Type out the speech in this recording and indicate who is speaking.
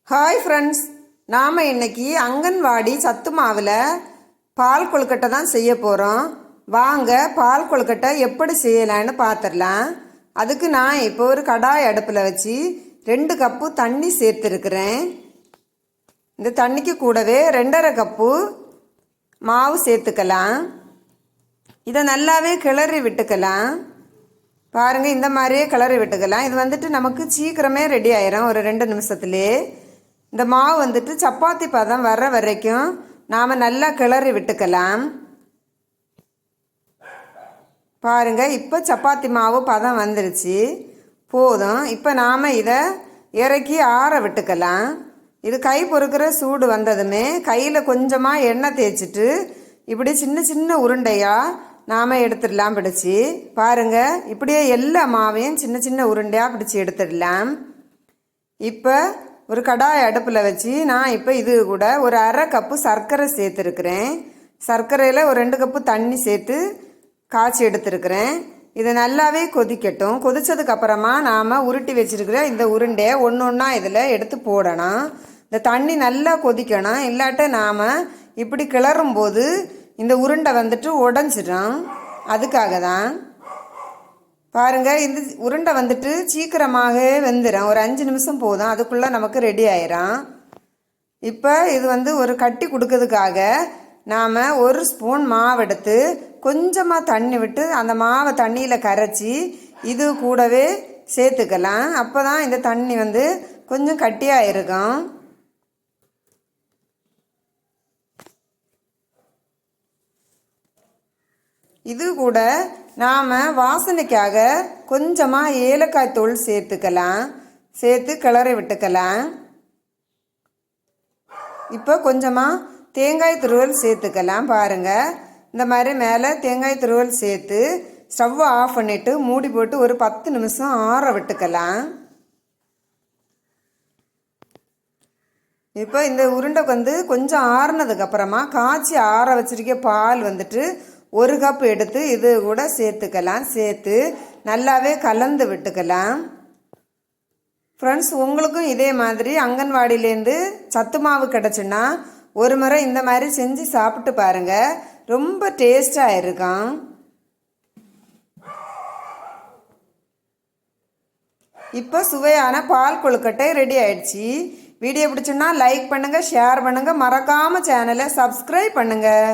Speaker 1: Hi friends, நாம் இன்னைக்கு அங்கன்வாடி சத்து மாவில் பால் கொழுக்கட்டை தான் செய்ய போகிறோம். வாங்க பால் கொழுக்கட்டை எப்படி செய்யலான்னு பார்த்துடலாம். அதுக்கு நான் இப்போ ஒரு கடாய் அடுப்பில் வச்சு 2 கப்பு தண்ணி சேர்த்துருக்குறேன். இந்த தண்ணிக்கு கூடவே 2½ கப்பு மாவு சேர்த்துக்கலாம். இதை நல்லாவே கிளறி விட்டுக்கலாம். பாருங்கள், இந்த மாதிரியே கிளறி விட்டுக்கலாம். இது வந்துட்டு நமக்கு சீக்கிரமே ரெடி ஆயிரும், ஒரு 2 நிமிஷத்துலேயே. இந்த மாவு வந்துட்டு சப்பாத்தி பதம் வர்ற வரைக்கும் நாம் நல்லா கிளறி விட்டுக்கலாம். பாருங்கள், இப்போ சப்பாத்தி மாவு பதம் வந்துருச்சு, போதும். இப்போ நாம் இதை இறக்கி ஆற விட்டுக்கலாம். இது கை பொறுக்கிற சூடு வந்ததுமே கையில் கொஞ்சமாக எண்ணெய் தேய்ச்சிட்டு இப்படி சின்ன சின்ன உருண்டையாக நாம் எடுத்துடலாம் பிடிச்சி. பாருங்கள், இப்படியே எல்லா மாவையும் சின்ன சின்ன உருண்டையாக பிடிச்சி எடுத்துடலாம். இப்போ ஒரு கடாய் அடுப்பில் வச்சு நான் இப்போ இது கூட ஒரு 1/2 கப்பு சர்க்கரை சேர்த்துருக்குறேன். சர்க்கரையில் ஒரு 2 கப்பு தண்ணி சேர்த்து காய்ச்சி எடுத்துருக்குறேன். இதை நல்லாவே கொதிக்கட்டும். கொதித்ததுக்கப்புறமா நாம் உருட்டி வச்சுருக்கிற இந்த உருண்டையை ஒன்று ஒன்றா இதில் எடுத்து போடணும். இந்த தண்ணி நல்லா கொதிக்கணும், இல்லாட்ட நாம் இப்படி கிளறும்போது இந்த உருண்டை வந்துட்டு உடஞ்சிடும். அதுக்காக தான். பாருங்கள், இந்த உருண்டை வந்துட்டு சீக்கிரமாகவே வெந்துடும். ஒரு 5 நிமிஷம் போதும், அதுக்குள்ளே நமக்கு ரெடி ஆயிரும். இப்போ இது வந்து ஒரு கட்டி கொடுக்கறதுக்காக நாம் 1 ஸ்பூன் மாவு எடுத்து கொஞ்சமாக தண்ணி விட்டு அந்த மாவை தண்ணியில் கரைச்சி இது கூடவே சேர்த்துக்கலாம். அப்போ தான் இந்த தண்ணி வந்து கொஞ்சம் கட்டியாக இருக்கும். இது கூட நாம் வாசனைக்காக கொஞ்சமாக ஏலக்காய் தூள் சேர்த்துக்கலாம். சேர்த்து கிளறி விட்டுக்கலாம். இப்போ கொஞ்சமாக தேங்காய் துருவல் சேர்த்துக்கலாம். பாருங்கள், இந்த மாதிரி மேலே தேங்காய் துருவல் சேர்த்து ஸ்டவ்வை ஆஃப் பண்ணிவிட்டு மூடி போட்டு ஒரு 10 நிமிஷம் ஆற விட்டுக்கலாம். இப்போ இந்த உருண்டைக்கு வந்து கொஞ்சம் ஆறுனதுக்கப்புறமா காய்ச்சி ஆற வச்சிருக்க பால் வந்துட்டு 1 கப் எடுத்து இது கூட சேர்த்துக்கலாம். சேர்த்து நல்லாவே கலந்து விட்டுக்கலாம். ஃப்ரெண்ட்ஸ், உங்களுக்கும் இதே மாதிரி அங்கன்வாடியிலேருந்து சத்து மாவு கிடச்சுன்னா ஒரு முறை இந்த மாதிரி செஞ்சு சாப்பிட்டு பாருங்கள், ரொம்ப டேஸ்டாக இருக்கும். இப்போ சுவையான பால் கொழுக்கட்டை ரெடி ஆயிடுச்சு. வீடியோ பிடிச்சுன்னா லைக் பண்ணுங்கள், ஷேர் பண்ணுங்கள், மறக்காமல் சேனலை சப்ஸ்கிரைப் பண்ணுங்கள்.